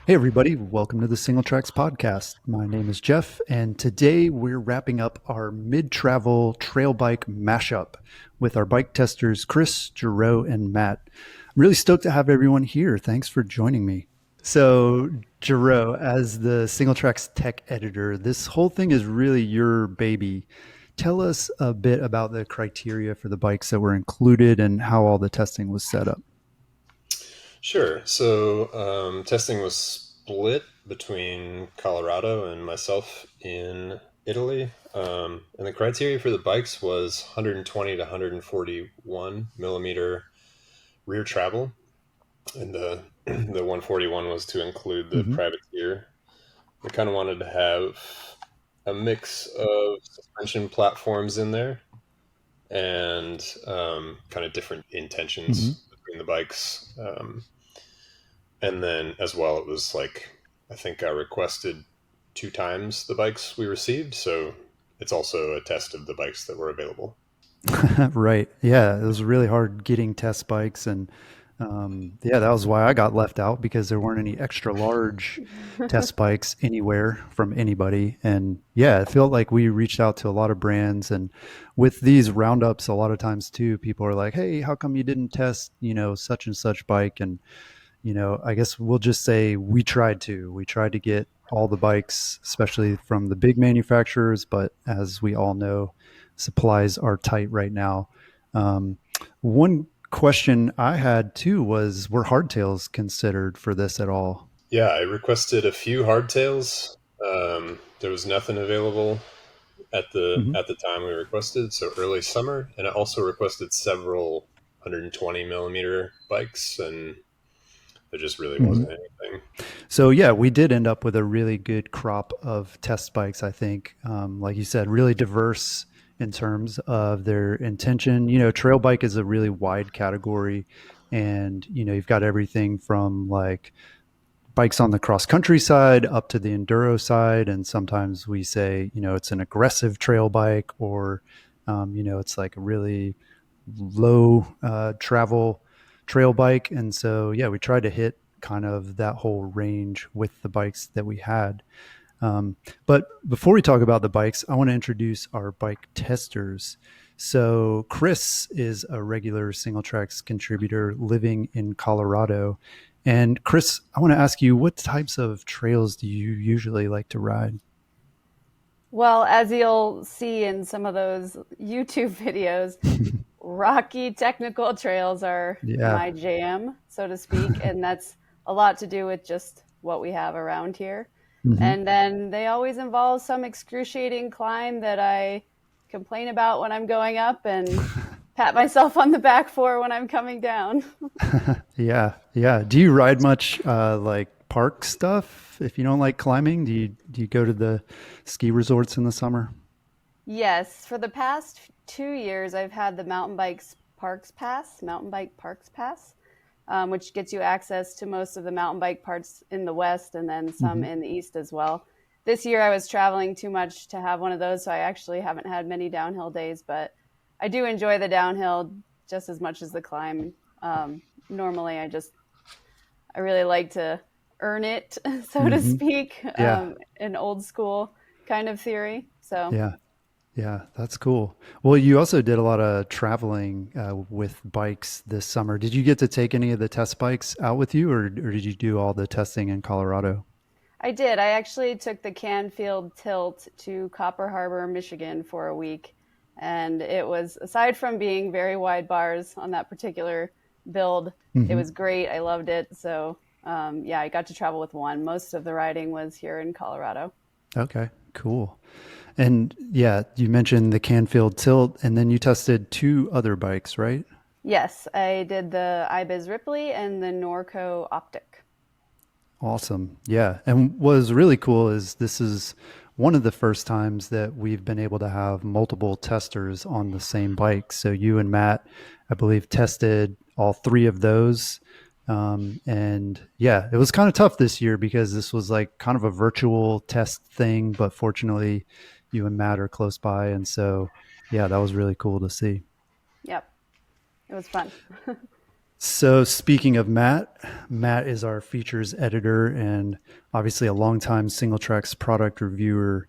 Hey, everybody, welcome to the Singletracks podcast. My name is Jeff, and today we're wrapping up our mid travel trail bike mashup with our bike testers, Chris, Gerow, and Matt. I'm really stoked to have everyone here. Thanks for joining me. So, Gerow, as the Singletracks tech editor, this whole thing is really your baby. Tell us a bit about the criteria for the bikes that were included and how all the testing was set up. Sure. Testing was split between Colorado and myself in Italy. And the criteria for the bikes was 120 to 141 millimeter rear travel. And the 141 was to include the Mm-hmm. privateer. We kind of wanted to have a mix of suspension platforms in there and kind of different Mm-hmm. intentions between the bikes. And then as well, it was like, I think I requested 2 times the bikes we received. So it's also a test of the bikes that were available. Right. Yeah, it was really hard getting test bikes, and yeah, that was why I got left out because there weren't any extra large test bikes anywhere from anybody. And yeah, it felt like we reached out to a lot of brands, and with these roundups, a lot of times too, people are like, "Hey, how come you didn't test, such and such bike?" And I guess we'll just say we tried to. We tried to get all the bikes, especially from the big manufacturers, but as we all know, supplies are tight right now. Um, One question I had too was, were hardtails considered for this at all? Yeah, I requested a few hardtails. There was nothing available Hmm. at the time we requested, so early summer, and I also requested several 120 millimeter bikes, and there just really Hmm. wasn't anything. So yeah, we did end up with a really good crop of test bikes. I think, like you said, really diverse in terms of their intention. Trail bike is a really wide category, and you've got everything from like bikes on the cross country side up to the enduro side, and sometimes we say it's an aggressive trail bike, or it's like a really low travel trail bike. And so, yeah, we tried to hit kind of that whole range with the bikes that we had. But before we talk about the bikes, I want to introduce our bike testers. So, Chris is a regular Singletracks contributor living in Colorado. And, Chris, I want to ask you, what types of trails do you usually like to ride? Well, as you'll see in some of those YouTube videos, rocky technical trails are Yeah. my jam, so to speak, and that's a lot to do with just what we have around here. Hmm. And then they always involve some excruciating climb that I complain about when I'm going up and pat myself on the back for when I'm coming down. Yeah, yeah. Do you ride much like park stuff? If you don't like climbing, do you go to the ski resorts in the summer? Yes, for the past 2 years, I've had the Mountain Bike Parks Pass, which gets you access to most of the mountain bike parts in the West and then some Hmm. in the East as well. This year, I was traveling too much to have one of those, so I actually haven't had many downhill days, but I do enjoy the downhill just as much as the climb. Normally, I really like to earn it, so to Hmm. speak, Yeah, an old school kind of theory. So yeah, yeah. That's cool. Well, you also did a lot of traveling with bikes this summer. Did you get to take any of the test bikes out with you, or did you do all the testing in Colorado? I did. I actually took the Canfield Tilt to Copper Harbor, Michigan for a week. And it was, aside from being very wide bars on that particular build, it Hmm. was great. I loved it. So, yeah, I got to travel with one. Most of the riding was here in Colorado. Okay, cool. And yeah, you mentioned the Canfield Tilt, and then you tested two other bikes, right? Yes, I did the Ibiz Ripley and the Norco Optic. Awesome. Yeah. And what was really cool is this is one of the first times that we've been able to have multiple testers on the same bike. So you and Matt, I believe, tested all three of those. And yeah, it was kind of tough this year because this was like kind of a virtual test thing, but fortunately, you and Matt are close by. And so, yeah, that was really cool to see. Yep, it was fun. So speaking of Matt, Matt is our features editor and obviously a longtime Singletracks product reviewer.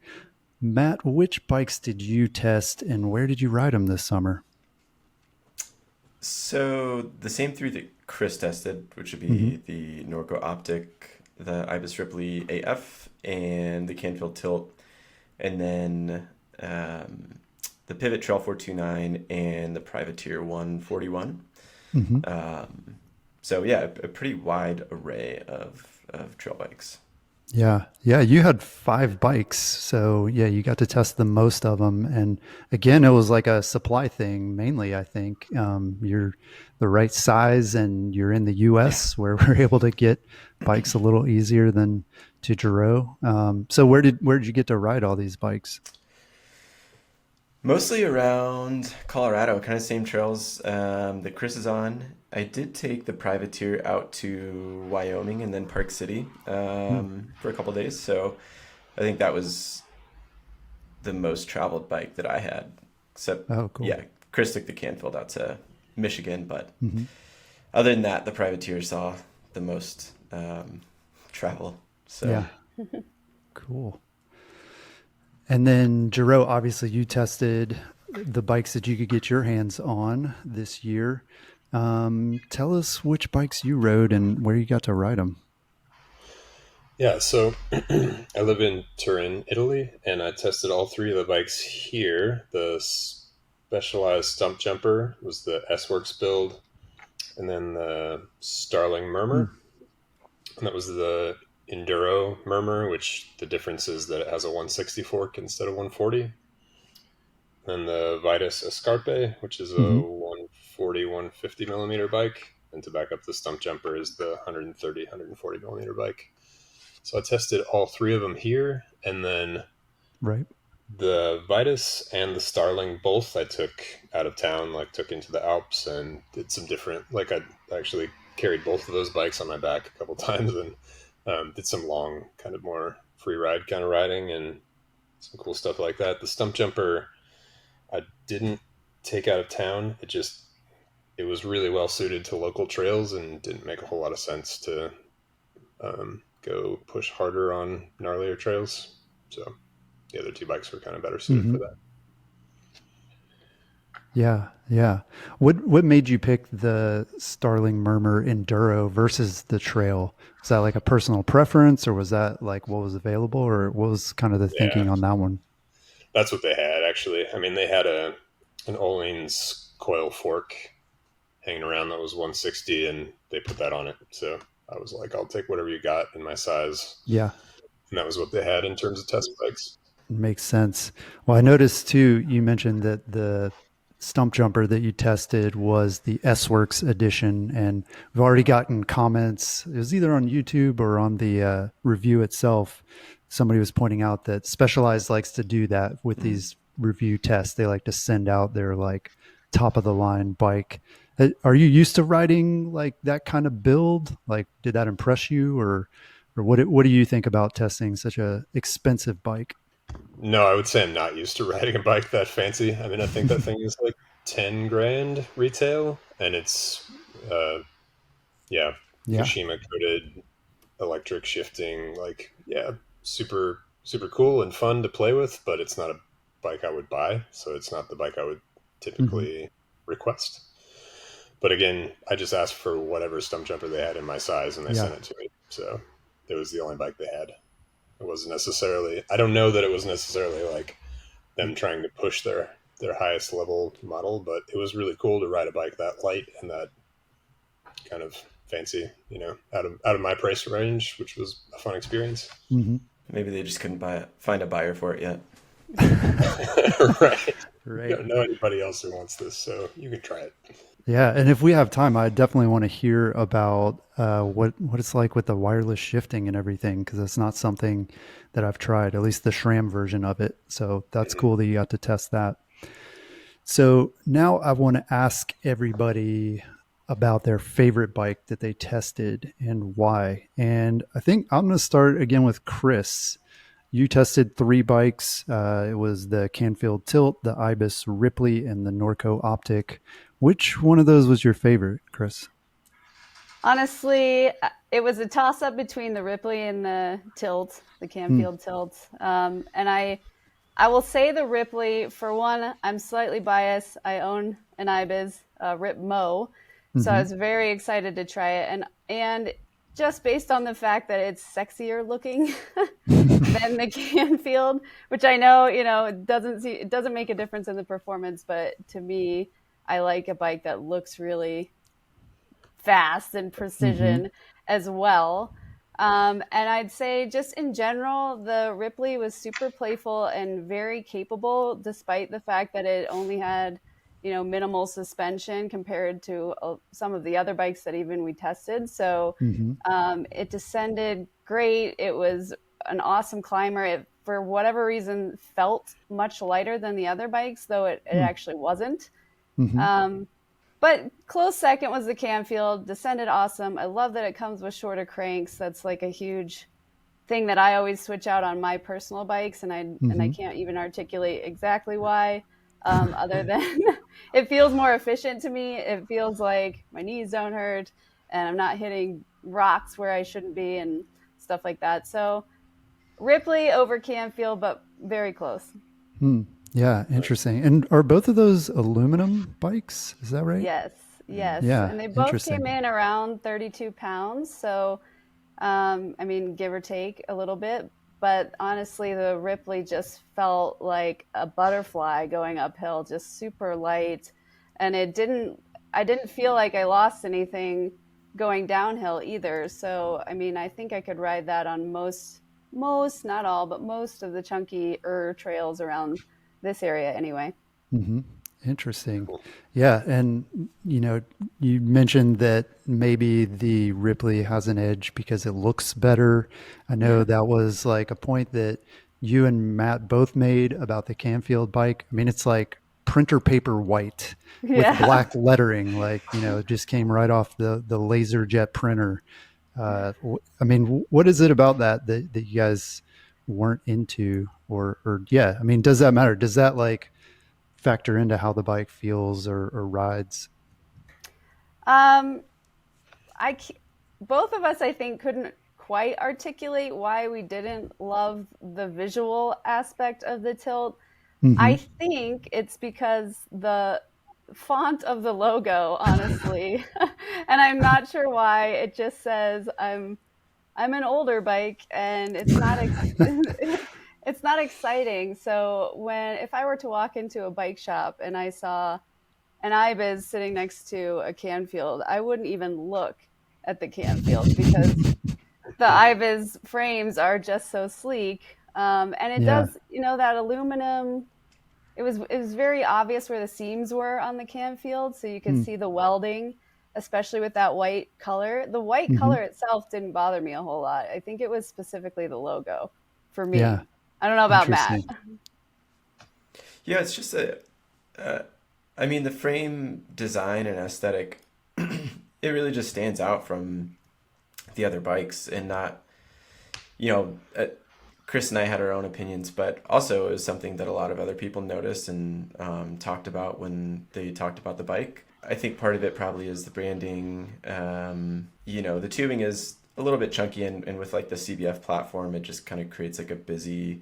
Matt, which bikes did you test and where did you ride them this summer? So the same three that Chris tested, which would Mm-hmm. be the Norco Optic, the Ibis Ripley AF, and the Canfield Tilt, and then the Pivot Trail 429 and the Privateer 141. Mm-hmm. So yeah, a pretty wide array of trail bikes. Yeah. Yeah. You had five bikes. So, yeah, you got to test the most of them. And again, it was like a supply thing mainly, I think. You're the right size and you're in the US where we're able to get bikes a little easier than to Gerow. So, where did you get to ride all these bikes? Mostly around Colorado, kind of same trails that Chris is on. I did take the Privateer out to Wyoming and then Park City Hmm. for a couple days. So I think that was the most traveled bike that I had. Except, Oh, cool. yeah, Chris took the Canfield out to Michigan. But Hmm. other than that, the Privateer saw the most travel. So Yeah. Cool. And then, Jero, obviously, you tested the bikes that you could get your hands on this year. Tell us which bikes you rode and where you got to ride them. Yeah, so I live in Turin, Italy, and I tested all three of the bikes here. The Specialized Stump Jumper was the S-Works build, and then the Starling Hmm. Murmur, and that was the Enduro Murmur, which the difference is that it has a 160 fork instead of 140. Then the Vitus Escarpe, which is a Hmm. 140, 150 millimeter bike. And to back up the Stump Jumper is the 130, 140 millimeter bike. So I tested all three of them here. And then Right. the Vitus and the Starling both I took out of town, like took into the Alps and did some different, like I actually carried both of those bikes on my back a couple times and did some long, kind of more free ride kind of riding and some cool stuff like that. The Stump Jumper I didn't take out of town. It was really well suited to local trails and didn't make a whole lot of sense to go push harder on gnarlier trails. So the other two bikes were kind of better suited Hmm. for that. Yeah. Yeah. What made you pick the Starling Murmur Enduro versus the trail? Was that like a personal preference or was that like what was available or what was kind of the Yeah, thinking on that one? that's what they had actually. I mean, they had an Öhlins coil fork hanging around that was 160, and they put that on it. So I was like, I'll take whatever you got in my size, Yeah. and that was what they had in terms of test bikes. Makes sense. Well, I noticed too, you mentioned that the stump jumper that you tested was the S Works edition, and we've already gotten comments. It was either on YouTube or on the review itself. Somebody was pointing out that Specialized likes to do that with these review tests. They like to send out their like top of the line bike. Are you used to riding like that kind of build? Like, did that impress you, or what do you think about testing such a expensive bike? No, I would say I'm not used to riding a bike that fancy. I mean, I think that thing is like 10 grand retail, and it's, uh, yeah, Yeah. Kashima coated electric shifting. Like, yeah, super, super cool and fun to play with, but it's not a bike I would buy. So it's not the bike I would Hmm. typically request. But again, I just asked for whatever stump jumper they had in my size, and they Yeah. sent it to me. So it was the only bike they had. It wasn't necessarily. I don't know that it was necessarily like them trying to push their highest level model, but it was really cool to ride a bike that light and that kind of fancy, out of my price range, which was a fun experience. Hmm. maybe they just couldn't find a buyer for it yet. Right. You Right. don't know anybody else who wants this, so you can try it. Yeah, and if we have time, I definitely want to hear about what it's like with the wireless shifting and everything, because it's not something that I've tried, at least the SRAM version of it. So that's Mhm. cool that you got to test that. So now I want to ask everybody about their favorite bike that they tested and why. And I think I'm going to start again with Chris. You tested three bikes. It was the Canfield Tilt, the Ibis Ripley, and the Norco Optic. Which one of those was your favorite, Chris? Honestly, it was a toss up between the Ripley and the Tilt, the Hmm. Canfield Tilt. And I will say the Ripley, for one, I'm slightly biased. I own an Ibis, Rip Mo. So I Mm-hmm. was very excited to try it. And just based on the fact that it's sexier looking than the Canfield, which I know, it doesn't make a difference in the performance, but to me, I like a bike that looks really fast and Mm-hmm. precision as well. And I'd say, just in general, the Ripley was super playful and very capable, despite the fact that it only had, minimal suspension compared to some of the other bikes that even we tested. So Mm-hmm. it descended great. It was an awesome climber. It, for whatever reason, felt much lighter than the other bikes, though it actually wasn't. Mm-hmm. Um, but close second was the Canfield. Descended awesome. I love that it comes with shorter cranks. That's like a huge thing that I always switch out on my personal bikes, and I Mm-hmm. can't even articulate exactly why, other than it feels more efficient to me. It feels like my knees don't hurt, and I'm not hitting rocks where I shouldn't be, and stuff like that. So Ripley over Canfield, but very close. Hmm. Yeah, interesting. And are both of those aluminum bikes? Is that right? Yes, yes, Yeah, and they both came interesting. in around 32 pounds. So I mean, give or take a little bit. But honestly, the Ripley just felt like a butterfly going uphill, just super light. And I didn't feel like I lost anything going downhill either. So, I mean, I think I could ride that on not all, but most of the chunky trails around this area anyway. Mm-hmm. Interesting. Cool. Yeah, and you mentioned that maybe the Ripley has an edge because it looks better. I know that was like a point that you and Matt both made about the Canfield bike. I mean, it's like printer paper white with Yeah. black lettering, like, it just came right off the laser jet printer. I mean, what is it about that you guys weren't into, or yeah, I mean, does that matter? Does that like factor into how the bike feels or rides? Um, I both of us, I think, couldn't quite articulate why we didn't love the visual aspect of the tilt. Mm-hmm. I think it's because the font of the logo, honestly, and I'm not sure why. It just says I'm an older bike, and it's not exciting. So when if I were to walk into a bike shop and I saw an Ibis sitting next to a Canfield, I wouldn't even look at the Canfield because the Ibis frames are just so sleek. And it Yeah. does, that aluminum. It was very obvious where the seams were on the Canfield, so you could Hmm. see the welding, especially with that white color. The white Mm-hmm. color itself didn't bother me a whole lot. I think it was specifically the logo for Yeah. me. I don't know about Matt. Interesting. Yeah, it's just uh, I mean, the frame design and aesthetic, it really just stands out from the other bikes, and not, you know, Chris and I had our own opinions, but also it was something that a lot of other people noticed and talked about when they talked about the bike. I think part of it probably is the branding. The tubing is a little bit chunky, and with like the CBF platform, it just kind of creates like a busy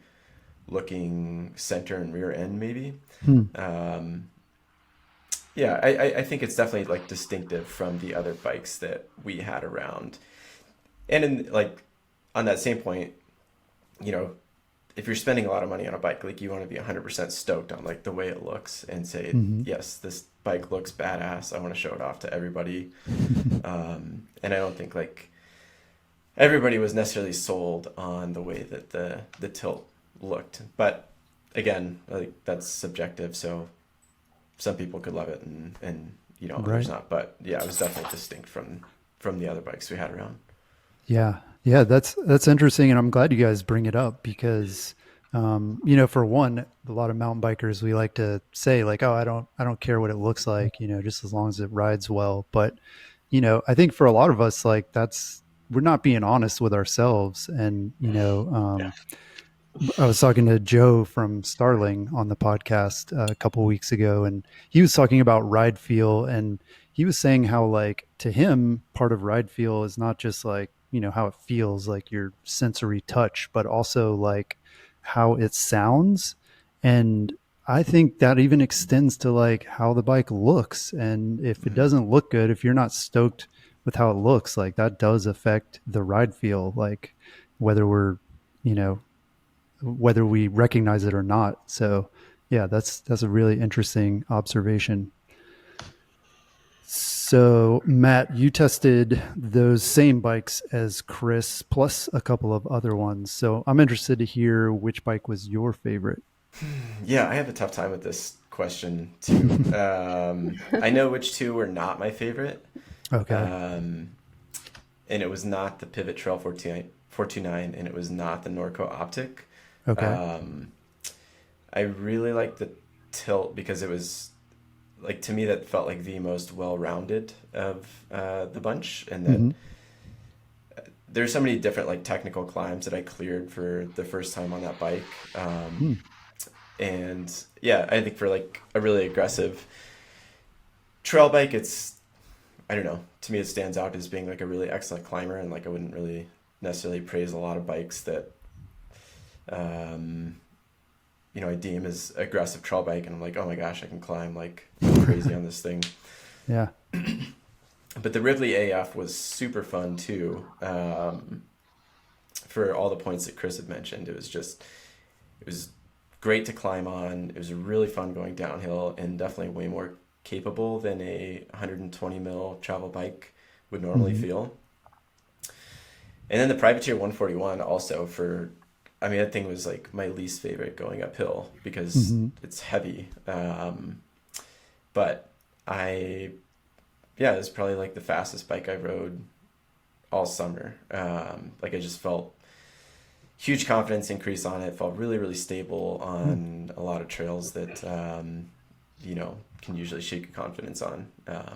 looking center and rear end, maybe. Hmm. Um, yeah, I think it's definitely like distinctive from the other bikes that we had around. And in like on that same point, you know, if you're spending a lot of money on a bike, like you want to be 100% stoked on like the way it looks and say, Mm-hmm. yes, this bike looks badass. I want to show it off to everybody. And I don't think like everybody was necessarily sold on the way that the tilt looked. But again, like that's subjective. So some people could love it and others Right. not. But yeah, it was definitely distinct from the other bikes we had around. Yeah. Yeah. That's interesting. And I'm glad you guys bring it up because, for one, a lot of mountain bikers, we like to say like, oh, I don't care what it looks like, just as long as it rides well. But, I think for a lot of us, like we're not being honest with ourselves. And, Yeah. I was talking to Joe from Starling on the podcast a couple weeks ago, and he was talking about ride feel, and he was saying how like to him part of ride feel is not just like, you know, how it feels like your sensory touch, but also like how it sounds. And I think that even extends to like how the bike looks. And if it doesn't look good, if you're not stoked with how it looks, like that does affect the ride feel, like whether we're, you know, whether we recognize it or not. So yeah, that's a really interesting observation. So Matt, you tested those same bikes as Chris plus a couple of other ones. So I'm interested to hear which bike was your favorite. Yeah, I have a tough time with this question too. I know which two were not my favorite, Okay. um, and it was not the Pivot Trail 429, and it was not the Norco Optic. Okay. Um, I really liked the Tilt because it was like to me that felt like the most well-rounded of the bunch, and that Mm-hmm. there's so many different like technical climbs that I cleared for the first time on that bike. Hmm. And yeah, I think for like a really aggressive trail bike, it's, I don't know, to me it stands out as being like a really excellent climber, and like I wouldn't really necessarily praise a lot of bikes that um, I deem as aggressive trail bike, and I'm like, oh my gosh, I can climb like crazy on this thing. Yeah. But the Ridley AF was super fun too. For all the points that Chris had mentioned, it was great to climb on. It was really fun going downhill, and definitely way more capable than a 120 mil travel bike would normally Mm-hmm. feel. And then the Privateer 141 also I mean, that thing was like my least favorite going uphill because Mm-hmm. it's heavy. But yeah, it was probably like the fastest bike I rode all summer. Like I just felt huge confidence increase on it. Felt really, really stable on a lot of trails that can usually shake your confidence on.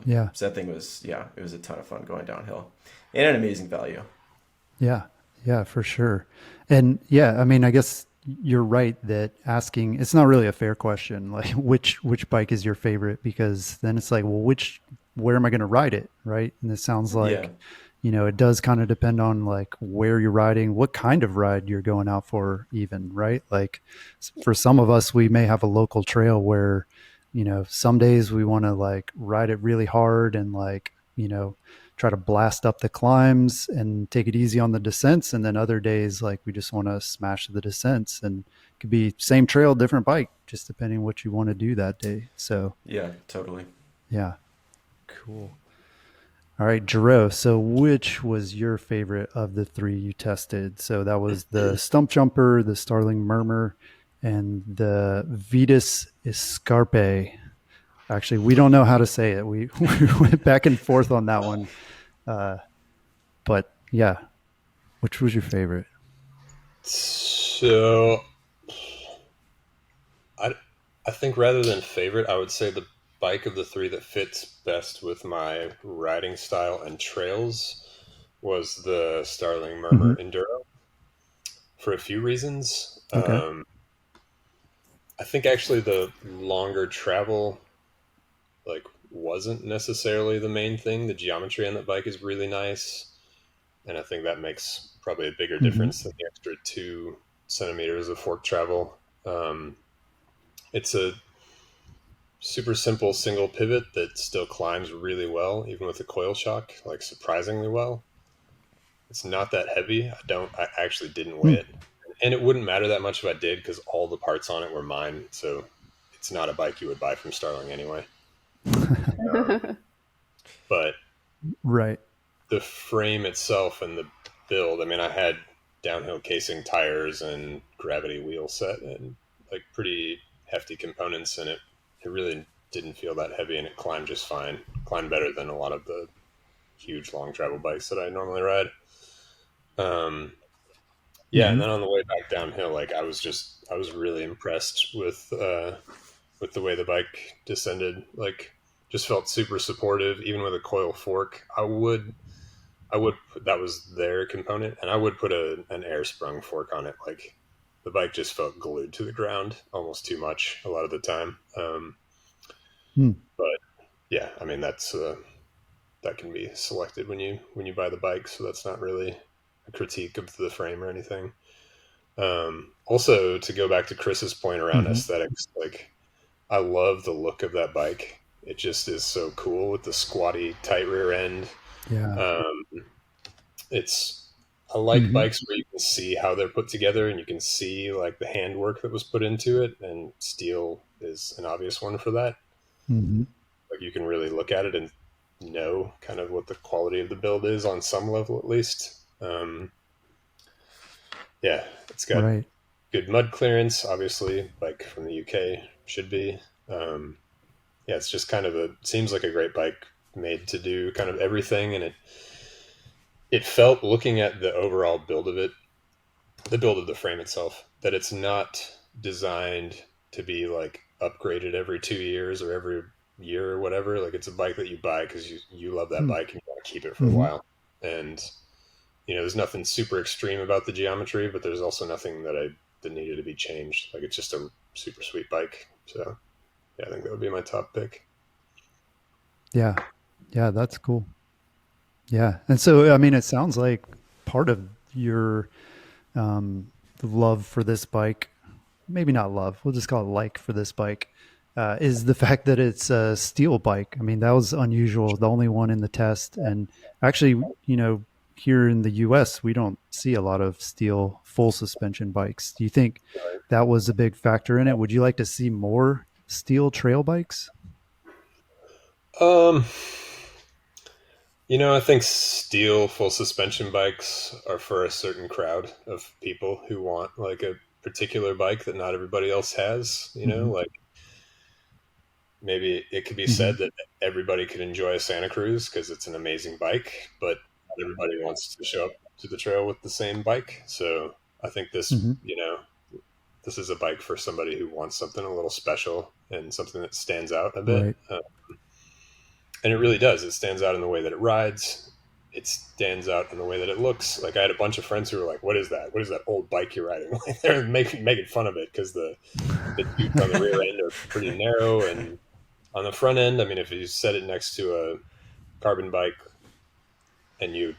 Yeah. So that thing was, yeah, it was a ton of fun going downhill, and an amazing value. Yeah. Yeah, for sure. And yeah, I mean, I guess you're right that asking it's not really a fair question, like which bike is your favorite, because then it's like, well, where am I going to ride it, right? And it sounds Yeah, like, you know, it does kind of depend on like where you're riding, what kind of ride you're going out for even, right? Like for some of us we may have a local trail where, you know, some days we want to like ride it really hard and like, you know, try to blast up the climbs and take it easy on the descents, and then other days like we just want to smash the descents, and it could be same trail different bike just depending what you want to do that day. So yeah, totally. yeah, cool. All right, Gerow, so which was your favorite of the three you tested? So that was the Stump Jumper, the Starling Murmur, and the Vitus Escarpe. Actually, we don't know how to say it. We went back and forth on that one. Uh, but yeah, which was your favorite? So I, I think rather than favorite, I would say the bike of the three that fits best with my riding style and trails was the Starling Mm-hmm. Murmur Enduro for a few reasons. Okay. I think actually the longer travel like wasn't necessarily the main thing. The geometry on that bike is really nice, and I think that makes probably a bigger Mm-hmm. difference than the extra 2 centimeters of fork travel. Um, it's a super simple single pivot that still climbs really well, even with a coil shock, like surprisingly well. It's not that heavy. I actually didn't weigh Mm. it. And it wouldn't matter that much if I did because all the parts on it were mine. So it's not a bike you would buy from Starling anyway. But Right. the frame itself and the build, I mean, I had downhill casing tires and gravity wheel set and like pretty hefty components in it. It really didn't feel that heavy and it climbed just fine. Climbed better than a lot of the huge long travel bikes that I normally ride. Um, yeah, and Mm-hmm. then on the way back downhill, like I was really impressed with the way the bike descended. Like, just felt super supportive, even with a coil fork. That was their component, and I would put an air sprung fork on it. Like, the bike just felt glued to the ground almost too much a lot of the time. Mm. But yeah, I mean that can be selected when you buy the bike. So that's not really a critique of the frame or anything. Also, to go back to Chris's point around Hmm. aesthetics, like I love the look of that bike. It just is so cool with the squatty, tight rear end. Yeah. Um, it's I like Hmm. bikes where you can see how they're put together and you can see like the handwork that was put into it. And steel is an obvious one for that. Hmm. Like you can really look at it and know kind of what the quality of the build is on some level at least. Yeah, it's got Right. good mud clearance, obviously, like from the UK should be. Um, yeah, it's just kind of seems like a great bike made to do kind of everything, and it felt looking at the overall build of it, the build of the frame itself, that it's not designed to be like upgraded every 2 years or every year or whatever. Like it's a bike that you buy because you love that bike and you want to keep it for a Mm-hmm. while. And there's nothing super extreme about the geometry, but there's also nothing that needed to be changed. Like it's just a super sweet bike. So yeah, I think that would be my top pick. Yeah. Yeah, that's cool. Yeah. And so, I mean, it sounds like part of your um, love for this bike, maybe not love, we'll just call it like for this bike, is the fact that it's a steel bike. I mean, that was unusual, the only one in the test. And actually, here in the US, we don't see a lot of steel full suspension bikes. Do you think that was a big factor in it? Would you like to see more steel trail bikes? Um, I think steel full suspension bikes are for a certain crowd of people who want like a particular bike that not everybody else has. Hmm. Like maybe it could be Hmm. said that everybody could enjoy a Santa Cruz because it's an amazing bike, but not everybody wants to show up to the trail with the same bike. So I think Hmm. this is a bike for somebody who wants something a little special and something that stands out a bit. Right. And it really does. It stands out in the way that it rides. It stands out in the way that it looks. Like I had a bunch of friends who were like, "What is that? What is that old bike you're riding?" They're making fun of it because the tubes on the rear end are pretty narrow, and on the front end, I mean, if you set it next to a carbon bike and you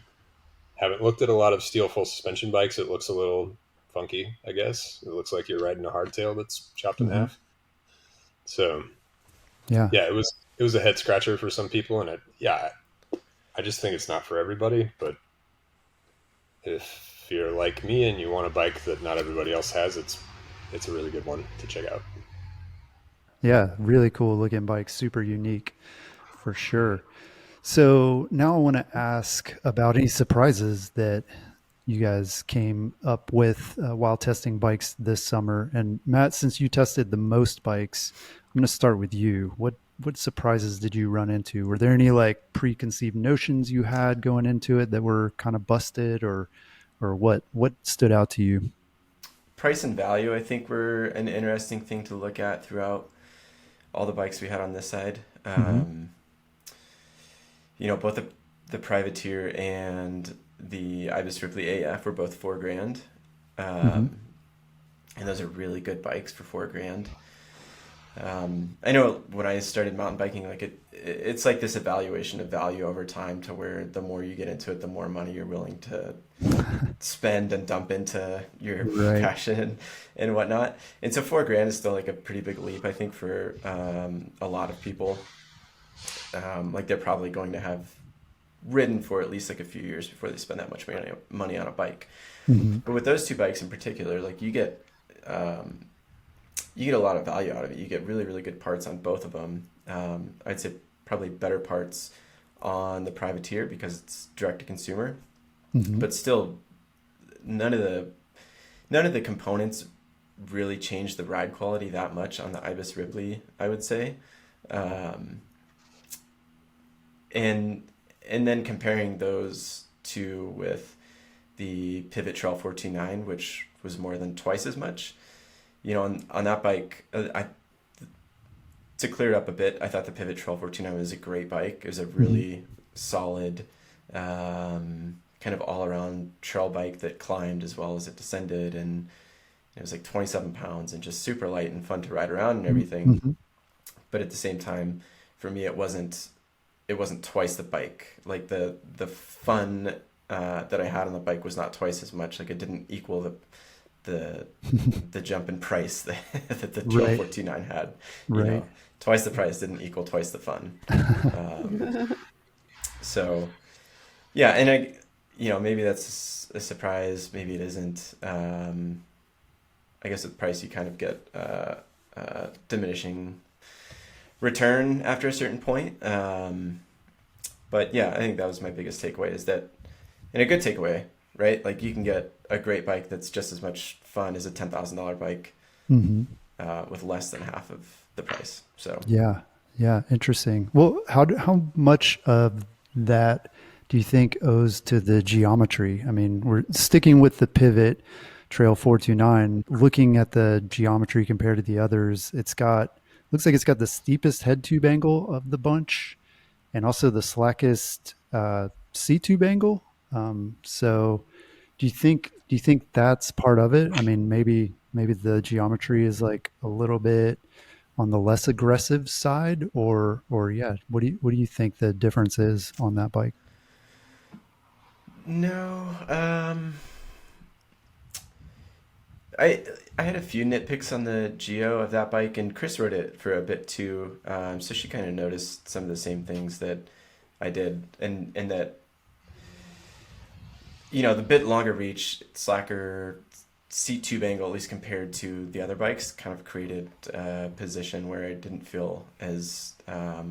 haven't looked at a lot of steel full suspension bikes, it looks a little funky. I guess it looks like you're riding a hardtail that's chopped in Hmm. half. So Yeah. yeah, it was a head scratcher for some people, and I just think it's not for everybody. But if you're like me and you want a bike that not everybody else has, it's a really good one to check out. Yeah. Really cool looking bike. Super unique for sure. So now I want to ask about any surprises that you guys came up with while testing bikes this summer. And Matt, since you tested the most bikes, I'm going to start with you. What surprises did you run into? Were there any like preconceived notions you had going into it that were kind of busted, or what stood out to you? Price and value, I think, were an interesting thing to look at throughout all the bikes we had on this side. Hmm. Both the Privateer and the Ibis Ripley AF were both 4 grand. Hmm. Um, and those are really good bikes for 4 grand. I know when I started mountain biking, like it's like this evaluation of value over time, to where the more you get into it, the more money you're willing to spend and dump into your Right. passion and whatnot. And so 4 grand is still like a pretty big leap, I think, for a lot of people. Like they're probably going to have ridden for at least like a few years before they spend that much money on a bike. Hmm. But with those two bikes in particular, like you get a lot of value out of it. You get really, really good parts on both of them. I'd say probably better parts on the Privateer because it's direct to consumer, Hmm. but still none of the components really change the ride quality that much on the Ibis Ripley, I would say. Um, and and then comparing those two with the Pivot Trail 429, which was more than twice as much. On that bike, to clear it up a bit, I thought the Pivot Trail 429 was a great bike. It was a Hmm. really solid, kind of all around trail bike that climbed as well as it descended, and it was like 27 pounds and just super light and fun to ride around and everything. Hmm. But at the same time, for me, it it wasn't twice the bike. Like the fun that I had on the bike was not twice as much. Like it didn't equal the the jump in price that the Trail Right. 429 had. You Right. know, twice the price didn't equal twice the fun. Um, so yeah, and maybe that's a surprise. Maybe it isn't. I guess with price you kind of get diminishing return after a certain point. But yeah, I think that was my biggest takeaway is that, and a good takeaway, right? Like you can get a great bike that's just as much fun as a $10,000 bike Hmm. with less than half of the price. So Yeah. Yeah. Interesting. Well, how much of that do you think owes to the geometry? I mean, we're sticking with the pivot Trail 429, looking at the geometry compared to the others. Looks like it's got the steepest head tube angle of the bunch and also the slackest C tube angle. So do you think that's part of it? I mean, maybe the geometry is like a little bit on the less aggressive side, or yeah, what do you think the difference is on that bike? no, I I had a few nitpicks on the Geo of that bike, and Chris wrote it for a bit too. So she kind of noticed some of the same things that I did, and that the bit longer reach, slacker seat tube angle, at least compared to the other bikes, kind of created a position where I didn't feel as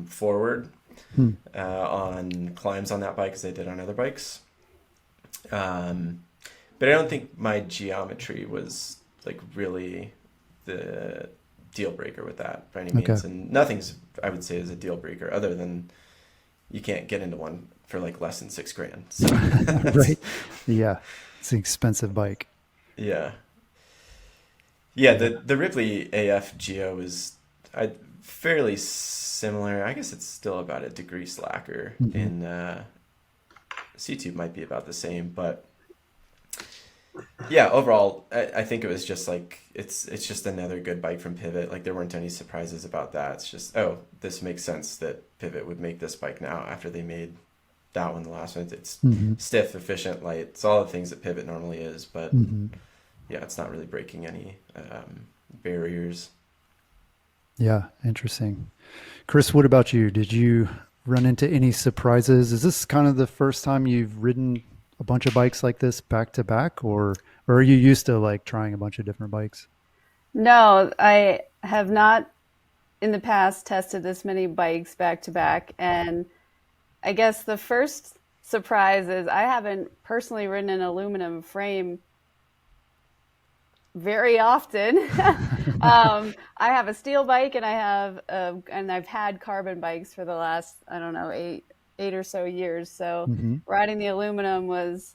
forward Hmm. on climbs on that bike as I did on other bikes. Um, but I don't think my geometry was like really the deal breaker with that by any Okay. means. And nothing's, I would say, is a deal breaker other than you can't get into one for like less than $6,000. So Right. Yeah. It's an expensive bike. yeah. Yeah, Yeah. the Ripley AF Geo is fairly similar. I guess it's still about a degree slacker Hmm. in C-Tube might be about the same, but yeah, overall, I think it was just like it's just another good bike from Pivot. Like there weren't any surprises about that. It's just, oh, this makes sense that Pivot would make this bike now after they made that one the last one. It's Hmm. stiff, efficient, light. It's all the things that Pivot normally is, but Hmm. yeah, it's not really breaking any barriers. Yeah. Interesting. Chris, what about you? Did you run into any surprises? Is this kind of the first time you've ridden a bunch of bikes like this back to back, or are you used to like trying a bunch of different bikes? No, I have not in the past tested this many bikes back to back. And I guess the first surprise is I haven't personally ridden an aluminum frame very often. I have a steel bike and and I've had carbon bikes for the last, I don't know, eight or so years. So Hmm. riding the aluminum was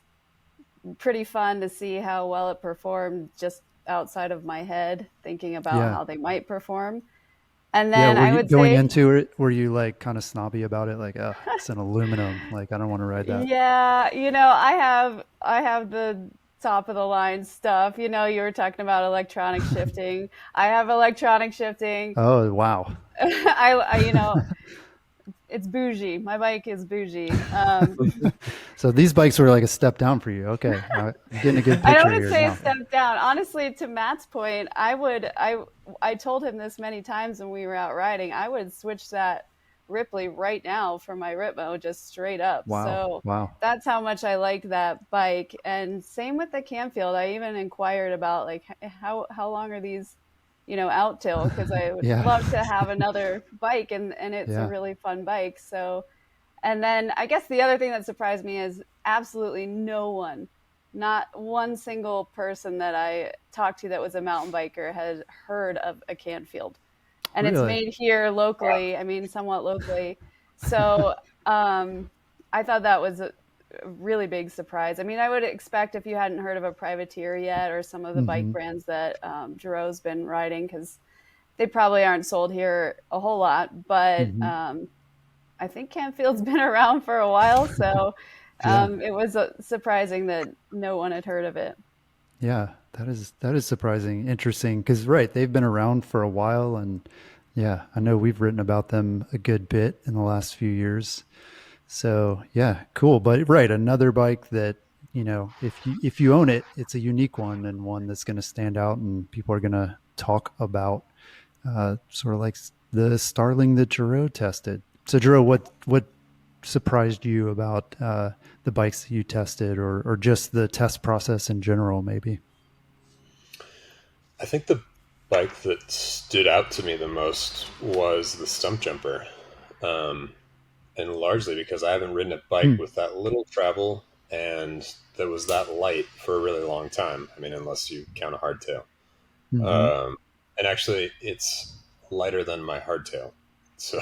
pretty fun to see how well it performed just outside of my head, thinking about Yeah. how they might perform. And Yeah. then Were I you would going say, into it? Were you like kind of snobby about it? Like, it's an aluminum. Like, I don't want to ride that. yeah, I have the top of the line stuff. You were talking about electronic shifting. I have electronic shifting. Oh, wow. I it's bougie. My bike is bougie. So these bikes were like a step down for you. Okay. I'm getting a good I picture don't here say a now. step down. Honestly, to Matt's point, I told him this many times when we were out riding. I would switch that Ripley right now for my Ritmo, just straight up. Wow. So Wow. that's how much I liked that bike. And same with the Camfield. I even inquired about like how long are these, out till, because I would Yeah. love to have another bike, and it's a Yeah. really fun bike. So, and then I guess the other thing that surprised me is absolutely no one, not one single person that I talked to that was a mountain biker had heard of a Canfield. And it's Really? made here locally, I mean, somewhat locally. So I thought that was a really big surprise. I mean, I would expect if you hadn't heard of a Privateer yet or some of the bike Hmm. brands that Gerow's been riding, because they probably aren't sold here a whole lot, but Hmm. I think Canfield's been around for a while, so Yeah. it was surprising that no one had heard of it. Yeah. That is surprising. Interesting. Because, right, they've been around for a while and Yeah, I know we've written about them a good bit in the last few years. So yeah, cool. But right, another bike that, if you own it, it's a unique one and one that's going to stand out and people are going to talk about. Sort of like the Starling that Gerow tested. So Gerow, what surprised you about the bikes that you tested, or just the test process in general, maybe? I think the bike that stood out to me the most was the stump jumper. Um, and largely because I haven't ridden a bike Mm. with that little travel and that was that light for a really long time. I mean, unless you count a hardtail. Hmm. Um, and actually, it's lighter than my hardtail. So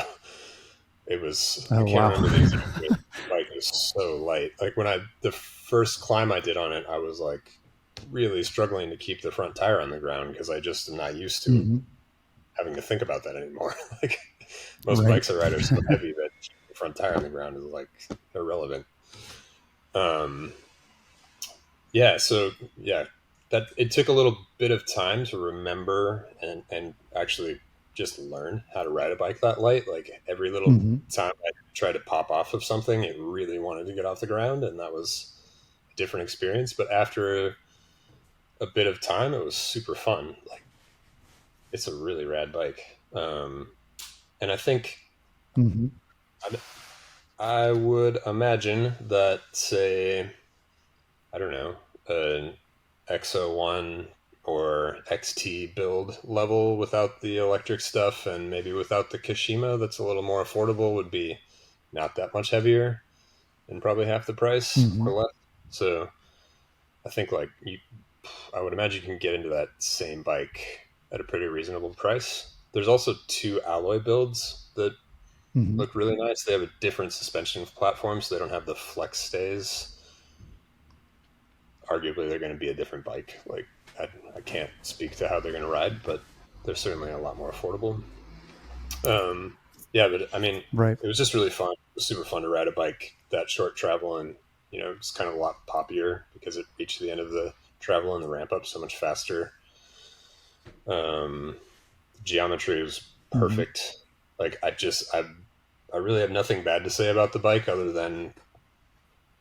it was, I Oh can't wow. remember the exact weight. The bike is so light. Like the first climb I did on it, I was like really struggling to keep the front tire on the ground because I just am not used to Hmm. having to think about that anymore. Like most Right. bikes I ride are so heavy that the front tire on the ground is like irrelevant. Um, yeah, so yeah, that it took a little bit of time to remember and actually just learn how to ride a bike that light. Like every little Hmm. time I tried to pop off of something, it really wanted to get off the ground, and that was a different experience. But after a bit of time, it was super fun. Like it's a really rad bike, and I think Hmm. I would imagine that, say, I don't know, an XO1 or XT build level without the electric stuff and maybe without the Kashima that's a little more affordable would be not that much heavier and probably half the price Hmm. or less. So I think I would imagine you can get into that same bike at a pretty reasonable price. There's also two alloy builds that Hmm. look really nice. They have a different suspension platform, so they don't have the flex stays. Arguably, they're going to be a different bike. Like, I can't speak to how they're going to ride, but they're certainly a lot more affordable. Um, yeah, but I mean, Right. it was just really fun. It was super fun to ride a bike that short travel, and it's kind of a lot poppier because it reached the end of the travel and the ramp up so much faster. Um, Geometry was Hmm. perfect. Like, I really have nothing bad to say about the bike other than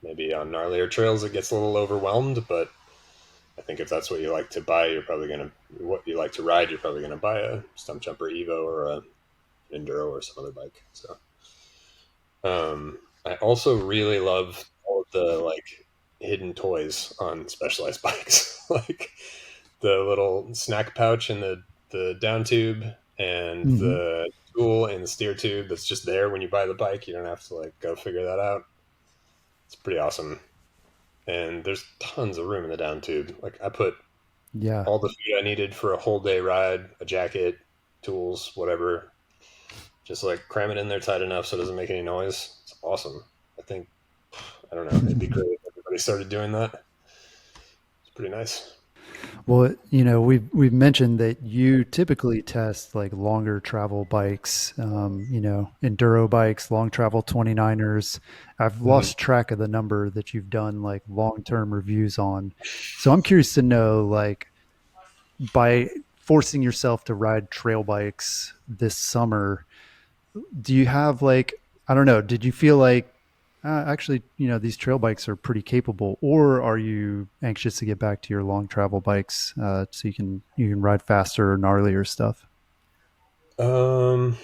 maybe on gnarlier trails it gets a little overwhelmed, but I think if that's what you like to buy, what you like to ride, you're probably gonna buy a Stump Jumper Evo or a Enduro or some other bike. So, I also really love all of the like hidden toys on Specialized bikes, like the little snack pouch in the down tube and Hmm. the tool in the steer tube that's just there when you buy the bike. You don't have to like go figure that out. It's pretty awesome. And there's tons of room in the down tube. Like I put Yeah. all the food I needed for a whole day ride, a jacket, tools, whatever. Just like cram it in there tight enough so it doesn't make any noise. It's awesome. I think I don't know. It'd be great if everybody started doing that. It's pretty nice. Well, we've mentioned that you typically test like longer travel bikes, enduro bikes, long travel 29ers. I've Mm-hmm. lost track of the number that you've done like long-term reviews on. So I'm curious to know, like, by forcing yourself to ride trail bikes this summer, do you have like, I don't know, did you feel like actually, these trail bikes are pretty capable, or are you anxious to get back to your long travel bikes so you can ride faster or gnarlier stuff? Um,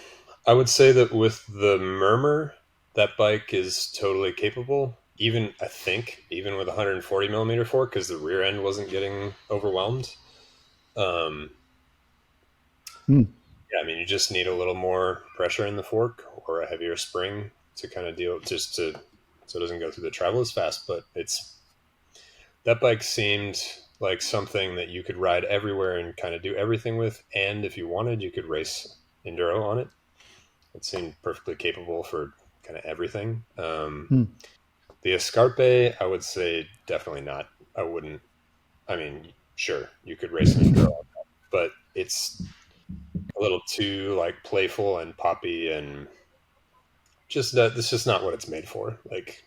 I would say that with the Murmur, that bike is totally capable. Even I think even with 140 millimeter fork, because the rear end wasn't getting overwhelmed. Um, Hmm. yeah, I mean you just need a little more pressure in the fork or a heavier spring to kind of deal just to so it doesn't go through the travel as fast. But it's that bike seemed like something that you could ride everywhere and kind of do everything with. And if you wanted, you could race enduro on it. It seemed perfectly capable for kind of everything. Hmm. The Escarpe, I would say definitely not. I wouldn't. I mean, sure, you could race an enduro, but it's a little too like playful and poppy and just that. This is not what it's made for. Like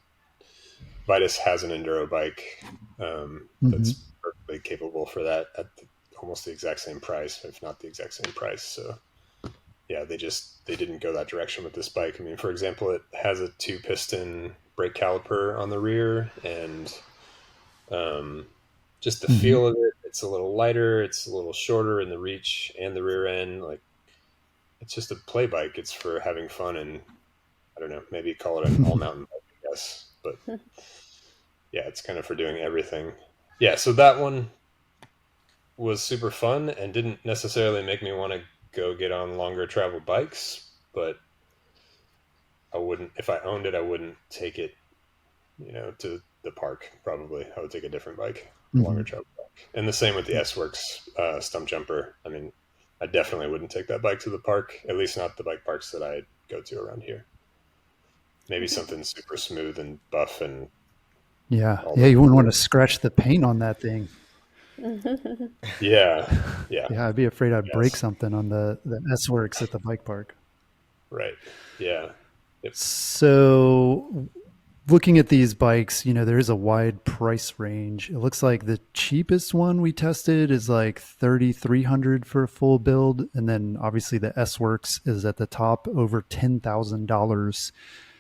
Vitus has an enduro bike Hmm. that's perfectly capable for that at almost the exact same price, if not the exact same price. So yeah, they didn't go that direction with this bike. I mean, for example, it has a 2-piston brake caliper on the rear, and um, just the Hmm. feel of it, it's a little lighter, it's a little shorter in the reach and the rear end. Like, it's just a play bike. It's for having fun, and I don't know, maybe call it an all mountain bike, I guess. But yeah, it's kind of for doing everything. Yeah, so that one was super fun and didn't necessarily make me want to go get on longer travel bikes, but I wouldn't, if I owned it, I wouldn't take it, to the park. Probably I would take a different bike, a longer Hmm. travel bike. And the same with the S Works stump jumper. I mean, I definitely wouldn't take that bike to the park, at least not the bike parks that I go to around here. Maybe something super smooth and buff and Yeah. all Yeah. the, You wouldn't want to scratch the paint on that thing. yeah, yeah, Yeah. I'd be afraid I'd break yes, something on the S Works at the bike park. right, yeah, yep. So, looking at these bikes, there is a wide price range. It looks like the cheapest one we tested is like 3,300 for a full build, and then obviously the S Works is at the top, over $10,000.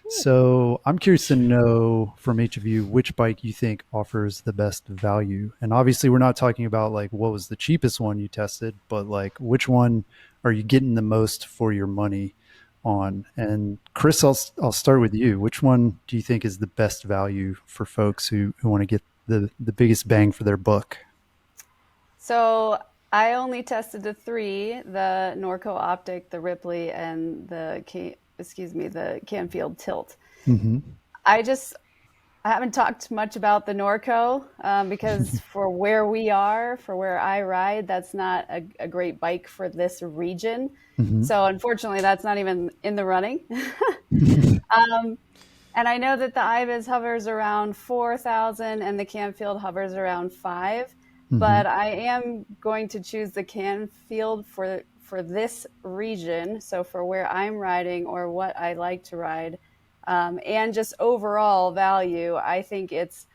So I'm curious to know from each of you which bike you think offers the best value. And obviously, we're not talking about like what was the cheapest one you tested, but like which one are you getting the most for your money on? And Chris, I'll start with you. Which one do you think is the best value for folks who want to get the biggest bang for their buck? So I only tested the three: the Norco Optic, the Ripley, and the Canfield Tilt. Hmm. I haven't talked much about the Norco because for where we are, for where I ride, that's not a great bike for this region. Hmm. So unfortunately, that's not even in the running. um, and I know that the Ibis hovers around 4,000 and the Canfield hovers around 5. Hmm. But I am going to choose the Canfield for this region. So for where I'm riding or what I like to ride, and just overall value, I think it's